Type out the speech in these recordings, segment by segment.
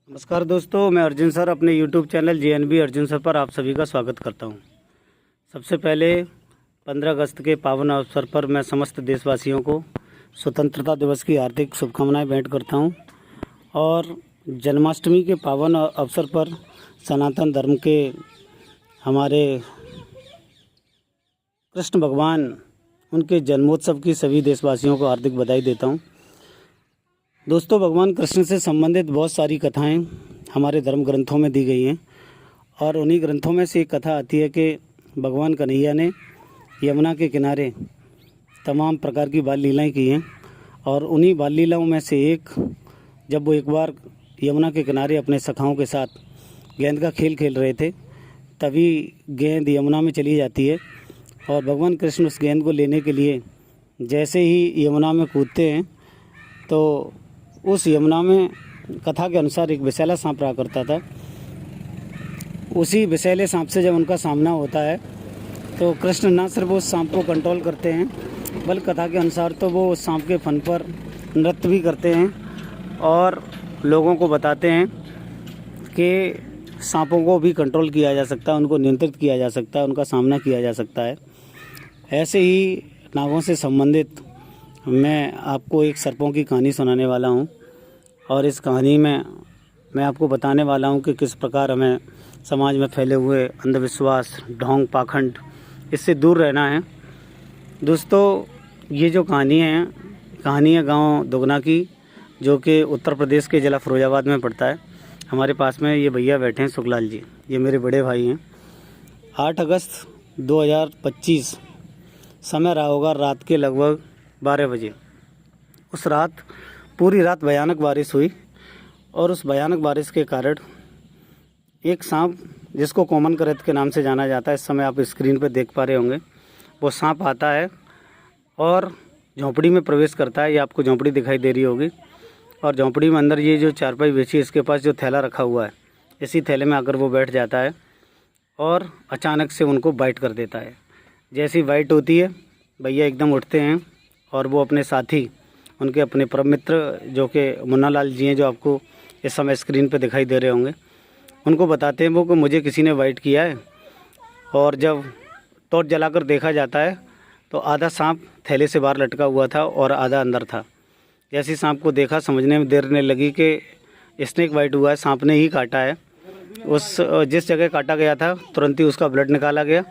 नमस्कार दोस्तों, मैं अर्जुन सर अपने YouTube channel JNB Arjun sir पर आप सभी का स्वागत करता हूं। सबसे पहले 15 अगस्त के पावन अवसर पर मैं समस्त देशवासियों को स्वतंत्रता दिवस की हार्दिक शुभकामनाएं भेंट करता हूं और जन्माष्टमी के पावन अवसर पर सनातन धर्म के हमारे कृष्ण भगवान उनके जन्मोत्सव की सभी देशवासियों को हार्दिक बधाई देता हूं। दोस्तों, भगवान कृष्ण से संबंधित बहुत सारी कथाएं हमारे धर्म ग्रंथों में दी गई हैं और उन्हीं ग्रंथों में से एक कथा आती है कि भगवान कन्हैया ने यमुना के किनारे तमाम प्रकार की बाल लीलाएँ की हैं और उन्हीं बाल लीलाओं में से एक, जब वो एक बार यमुना के किनारे अपने सखाओं के साथ गेंद का खेल खेल रहे थे, तभी गेंद यमुना में चली जाती है और भगवान कृष्ण उस गेंद को लेने के लिए जैसे ही यमुना में कूदते हैं तो उस यमुना में कथा के अनुसार एक विषैला सांप रहा करता था। उसी विषैले सांप से जब उनका सामना होता है तो कृष्ण न सिर्फ उस सांप को कंट्रोल करते हैं, बल्कि कथा के अनुसार तो वो उस सांप के फन पर नृत्य भी करते हैं और लोगों को बताते हैं कि सांपों को भी कंट्रोल किया जा सकता है, उनको नियंत्रित किया जा सकता है, उनका सामना किया जा सकता है। ऐसे ही नागों से संबंधित मैं आपको एक सर्पों की कहानी सुनाने वाला हूं और इस कहानी में मैं आपको बताने वाला हूं कि किस प्रकार हमें समाज में फैले हुए अंधविश्वास, ढोंग, पाखंड, इससे दूर रहना है। दोस्तों, ये जो कहानी है गांव दुगना की, जो कि उत्तर प्रदेश के ज़िला फिरोजाबाद में पड़ता है। हमारे पास में ये भैया बैठे हैं, सुखलाल जी, ये मेरे बड़े भाई हैं। 8 अगस्त 2025 समय रहा होगा रात के लगभग 12 बजे। उस रात पूरी रात भयानक बारिश हुई और उस भयानक बारिश के कारण एक सांप, जिसको कॉमन करैत के नाम से जाना जाता है, इस समय आप स्क्रीन पर देख पा रहे होंगे, वो सांप आता है और झोंपड़ी में प्रवेश करता है। ये आपको झोंपड़ी दिखाई दे रही होगी और झोंपड़ी में अंदर ये जो चारपाई बिछी है, इसके पास जो थैला रखा हुआ है, इसी थैले में आकर वो बैठ जाता है और अचानक से उनको बाइट कर देता है। जैसी बाइट होती है, भैया एकदम उठते हैं और वो अपने साथी, उनके अपने परम मित्र जो कि मुन्ना लाल जी हैं, जो आपको इस समय स्क्रीन पे दिखाई दे रहे होंगे, उनको बताते हैं वो कि मुझे किसी ने वाइट किया है। और जब टॉर्च जलाकर देखा जाता है तो आधा सांप थैले से बाहर लटका हुआ था और आधा अंदर था। जैसे सांप को देखा, समझने में देर नहीं लगी कि स्नेक बाइट हुआ है, सांप ने ही काटा है। उस जिस जगह काटा गया था तुरंत ही उसका ब्लड निकाला गया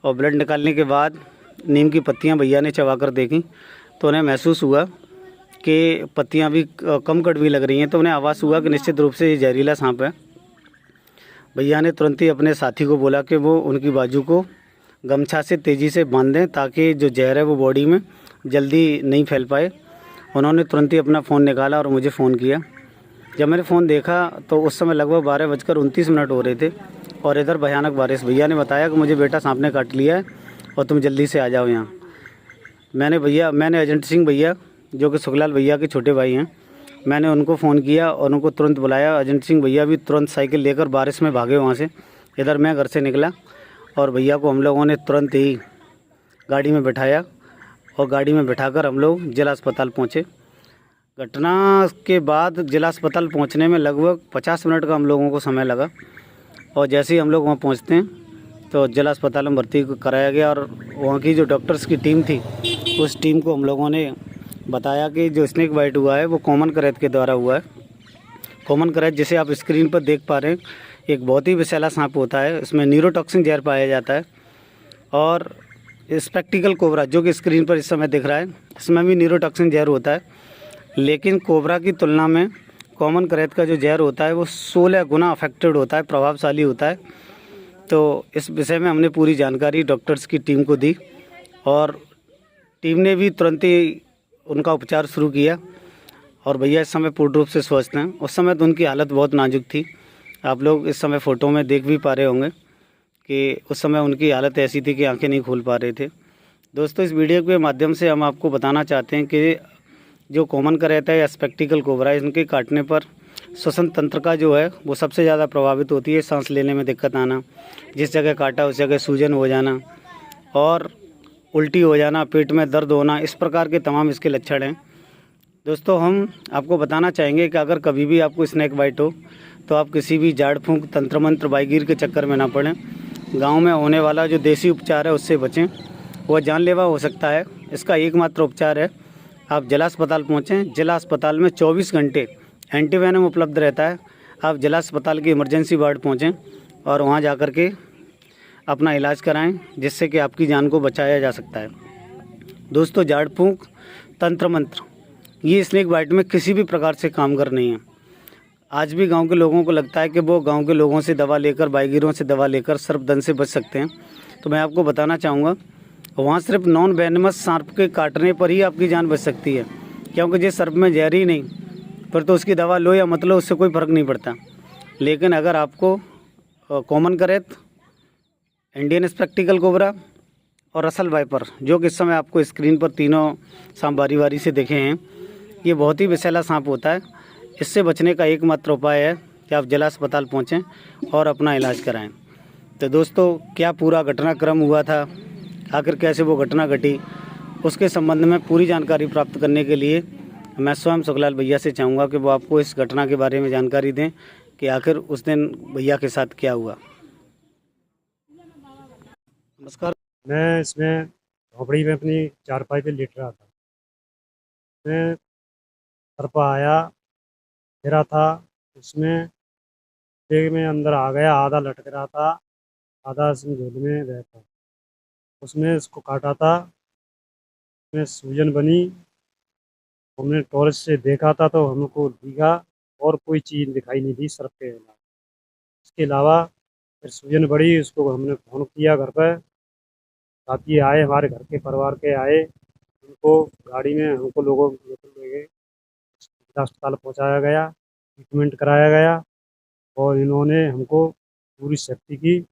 और ब्लड निकालने के बाद नीम की पत्तियां भैया ने चबा कर देखी तो उन्हें महसूस हुआ कि पत्तियां भी कम कड़वी लग रही हैं, तो उन्हें आवाज़ हुआ कि निश्चित रूप से ये जहरीला सांप है। भैया ने तुरंत ही अपने साथी को बोला कि वो उनकी बाजू को गमछा से तेज़ी से बांध दें ताकि जो जहर है वो बॉडी में जल्दी नहीं फैल पाए। उन्होंने तुरंत ही अपना फ़ोन निकाला और मुझे फ़ोन किया। जब मैंने फ़ोन देखा तो उस समय लगभग 12:29 हो रहे थे और इधर भयानक बारिश। भैया ने बताया कि मुझे बेटा सांप ने काट लिया है और तुम जल्दी से आ जाओ यहाँ। मैंने अजंत सिंह भैया, जो कि सुखलाल भैया के छोटे भाई हैं, मैंने उनको फ़ोन किया और उनको तुरंत बुलाया। अजंत सिंह भैया भी तुरंत साइकिल लेकर बारिश में भागे वहाँ से। इधर मैं घर से निकला और भैया को हम लोगों ने तुरंत ही गाड़ी में बैठाया और गाड़ी में बैठाकर हम लोग जिला अस्पताल पहुँचे। घटना के बाद जिला अस्पताल पहुँचने में लगभग 50 मिनट का हम लोगों को समय लगा और जैसे ही हम लोग वहाँ पहुँचते हैं तो जिला अस्पताल में भर्ती कराया गया और वहाँ की जो डॉक्टर्स की टीम थी, उस टीम को हम लोगों ने बताया कि जो स्नेक बाइट हुआ है वो कॉमन करैत के द्वारा हुआ है। कॉमन करैत, जिसे आप स्क्रीन पर देख पा रहे हैं, एक बहुत ही विषैला सांप होता है। इसमें न्यूरोटॉक्सिन जहर पाया जाता है और स्पेक्टिकल कोबरा, जो कि स्क्रीन पर इस समय दिख रहा है, इसमें भी न्यूरोटॉक्सिन जहर होता है। लेकिन कोबरा की तुलना में कॉमन करैत का जो जहर होता है वो 16 गुना अफेक्टेड होता है, प्रभावशाली होता है। तो इस विषय में हमने पूरी जानकारी डॉक्टर्स की टीम को दी और टीम ने भी तुरंत ही उनका उपचार शुरू किया और भैया इस समय पूर्ण रूप से स्वस्थ हैं। उस समय तो उनकी हालत बहुत नाजुक थी। आप लोग इस समय फ़ोटो में देख भी पा रहे होंगे कि उस समय उनकी हालत ऐसी थी कि आंखें नहीं खोल पा रहे थे। दोस्तों, इस वीडियो के माध्यम से हम आपको बताना चाहते हैं कि जो कॉमन करैत है या स्पेक्टिकल कोबरा, इनके काटने पर श्वसन तंत्र का जो है वो सबसे ज़्यादा प्रभावित होती है। सांस लेने में दिक्कत आना, जिस जगह काटा उस जगह सूजन हो जाना और उल्टी हो जाना, पेट में दर्द होना, इस प्रकार के तमाम इसके लक्षण हैं। दोस्तों हम आपको बताना चाहेंगे कि अगर कभी भी आपको स्नेक बाइट हो तो आप किसी भी झाड़ फूंक तंत्र मंत्र बाईगीर के चक्कर में ना पड़ें। गांव में होने वाला जो देसी उपचार है उससे बचें, वह जानलेवा हो सकता है। इसका एकमात्र उपचार है आप जिला अस्पताल पहुँचें। जिला अस्पताल में 24 घंटे एंटीवेनम उपलब्ध रहता है। आप जिला अस्पताल की इमरजेंसी वार्ड पहुँचें और वहाँ जा कर के अपना इलाज कराएं, जिससे कि आपकी जान को बचाया जा सकता है। दोस्तों झाड़ फूंक तंत्र मंत्र ये स्नेक बाइट में किसी भी प्रकार से कामगर नहीं है। आज भी गांव के लोगों को लगता है कि वो गांव के लोगों से दवा लेकर, बाईगीरों से दवा लेकर सर्पदंश से बच सकते हैं। तो मैं आपको बताना चाहूँगा वहाँ सिर्फ नॉन वेनमस सांप के काटने पर ही आपकी जान बच सकती है, क्योंकि जिस सर्प में जहर ही नहीं, फिर तो उसकी दवा लो या मत लो, उससे कोई फ़र्क नहीं पड़ता। लेकिन अगर आपको कॉमन करेत, इंडियन स्पेक्टिकल कोबरा और रसल वाइपर, जो कि इस समय आपको स्क्रीन पर तीनों सांप बारी बारी से देखे हैं, ये बहुत ही विषैला सांप होता है। इससे बचने का एकमात्र उपाय है कि आप जिला अस्पताल पहुँचें और अपना इलाज कराएं। तो दोस्तों क्या पूरा घटनाक्रम हुआ था, आखिर कैसे वो घटना घटी, उसके संबंध में पूरी जानकारी प्राप्त करने के लिए मैं स्वयं सुखलाल भैया से चाहूँगा कि वो आपको इस घटना के बारे में जानकारी दें कि आखिर उस दिन भैया के साथ क्या हुआ। नमस्कार। मैं इसमें झोपड़ी में अपनी चारपाई पे लेट रहा था। मैं सरपा आया, गिरा था। उसमें पेड़ में अंदर आ गया, आधा लटक रहा था, आधा इसमें झोले में रहता। उसमें इसको काटा था, उसमें सूजन बनी। हमने टॉर्च से देखा था तो हमको दिखा और कोई चीज़ दिखाई नहीं दी सर्प के अलावा। इसके अलावा फिर सूजन बढ़ी, उसको हमने फ़ोन किया घर पर। साथी आए, हमारे घर के परिवार के आए, उनको गाड़ी में हमको लोगों को ले गए, जिला अस्पताल पहुँचाया गया, ट्रीटमेंट कराया गया और इन्होंने हमको पूरी सेफ्टी की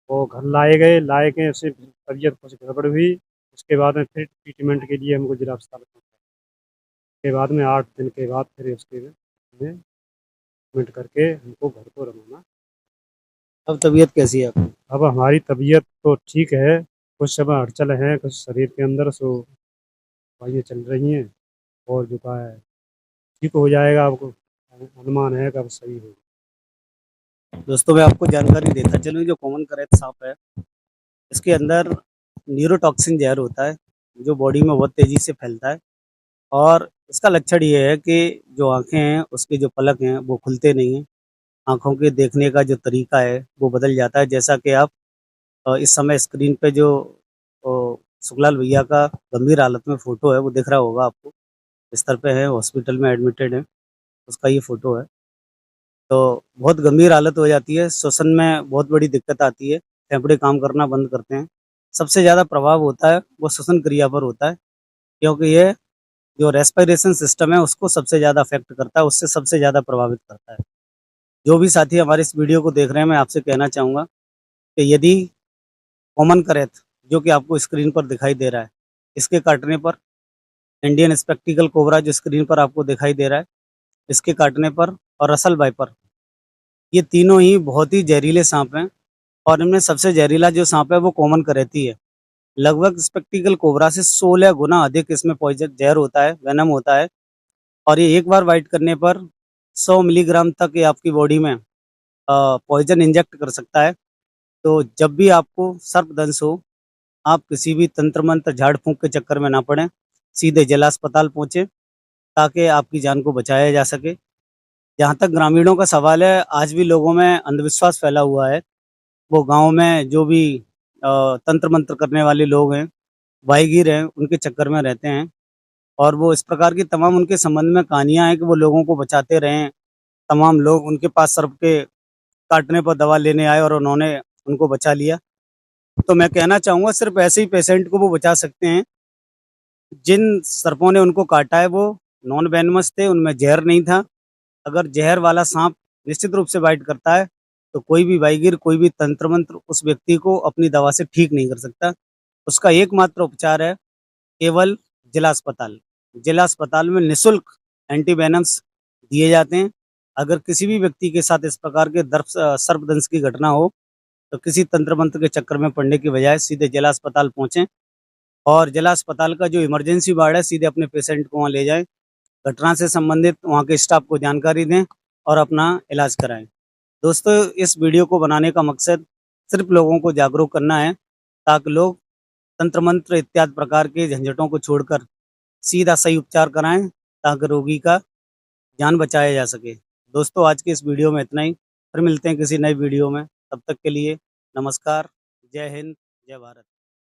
और घर लाए के उससे तबीयत कुछ गड़बड़ हुई। उसके बाद में फिर ट्रीटमेंट के लिए हमको जिला अस्पताल पहुँचाया। उसके बाद में 8 दिन के बाद फिर उसके में ट्रीटमेंट करके हमको घर को रवाना। अब तबीयत कैसी है आपकी? अब हमारी तबीयत तो ठीक है, कुछ समय हड़चल है कुछ शरीर के अंदर, सो दवाइयाँ चल रही हैं और जो का है ठीक हो जाएगा। आपको अनुमान है कब सही होगा। दोस्तों मैं आपको जानकारी देता चलूँ, जो कॉमन करेत सांप है इसके अंदर न्यूरोटॉक्सिन जहर होता है, जो बॉडी में बहुत तेज़ी से फैलता है। और इसका लक्षण ये है कि जो आँखें हैं उसके जो पलक हैं वो खुलते नहीं हैं। आँखों के देखने का जो तरीका है वो बदल जाता है, जैसा कि आप इस समय स्क्रीन पे जो सुखलाल भैया का गंभीर हालत में फ़ोटो है वो दिख रहा होगा आपको। बिस्तर पे है, हॉस्पिटल में एडमिटेड है, उसका ये फ़ोटो है। तो बहुत गंभीर हालत हो जाती है, श्वसन में बहुत बड़ी दिक्कत आती है, फेफड़े काम करना बंद करते हैं। सबसे ज़्यादा प्रभाव होता है वो श्वसन क्रिया पर होता है, क्योंकि ये जो रेस्पिरेशन सिस्टम है उसको सबसे ज़्यादा अफेक्ट करता है, उससे सबसे ज़्यादा प्रभावित करता है। जो भी साथी हमारे इस वीडियो को देख रहे हैं, मैं आपसे कहना चाहूँगा कि यदि कॉमन करेत, जो कि आपको स्क्रीन पर दिखाई दे रहा है, इसके काटने पर, इंडियन स्पेक्टिकल कोबरा जो स्क्रीन पर आपको दिखाई दे रहा है, इसके काटने पर, और रसल वाइपर, ये तीनों ही बहुत ही जहरीले सांप हैं। और इनमें सबसे जहरीला जो सांप है वो कॉमन करेती है। लगभग स्पेक्टिकल कोबरा से 16 गुना अधिक इसमें पॉइजन जहर होता है, वेनम होता है। और ये एक बार बाइट करने पर 100 मिलीग्राम तक ये आपकी बॉडी में पॉइजन इंजेक्ट कर सकता है। तो जब भी आपको सर्पदंश हो, आप किसी भी तंत्र मंत्र झाड़ फूंक के चक्कर में ना पड़ें, सीधे जिला अस्पताल पहुँचे ताकि आपकी जान को बचाया जा सके। जहाँ तक ग्रामीणों का सवाल है, आज भी लोगों में अंधविश्वास फैला हुआ है। वो गाँव में जो भी तंत्र मंत्र करने वाले लोग हैं, वाहिगीर हैं, उनके चक्कर में रहते हैं। और वो इस प्रकार की तमाम उनके संबंध में कहानियाँ हैं कि वो लोगों को बचाते रहे हैं। तमाम लोग उनके पास सर्प के काटने पर दवा लेने आए और उन्होंने उनको बचा लिया। तो मैं कहना चाहूँगा सिर्फ ऐसे ही पेशेंट को वो बचा सकते हैं जिन सर्पों ने उनको काटा है वो नॉन वेनमस थे, उनमें जहर नहीं था। अगर जहर वाला सांप निश्चित रूप से बाइट करता है तो कोई भी वाहिगीर, कोई भी तंत्र मंत्र उस व्यक्ति को अपनी दवा से ठीक नहीं कर सकता। उसका एकमात्र उपचार है केवल जिला अस्पताल। जिला अस्पताल में निःशुल्क एंटीवेनम्स दिए जाते हैं। अगर किसी भी व्यक्ति के साथ इस प्रकार के सर्पदंश की घटना हो तो किसी तंत्र मंत्र के चक्कर में पड़ने की बजाय सीधे जिला अस्पताल पहुंचें और जिला अस्पताल का जो इमरजेंसी वार्ड है सीधे अपने पेशेंट को वहाँ ले जाएं। घटना से संबंधित वहाँ के स्टाफ को जानकारी दें और अपना इलाज कराएं। दोस्तों, इस वीडियो को बनाने का मकसद सिर्फ लोगों को जागरूक करना है, ताकि लोग तंत्र मंत्र इत्यादि प्रकार के झंझटों को छोड़कर सीधा सही उपचार कराएं, ताकि रोगी का जान बचाया जा सके। दोस्तों, आज के इस वीडियो में इतना ही। फिर मिलते हैं किसी नई वीडियो में। तब तक के लिए नमस्कार। जय हिंद, जय भारत।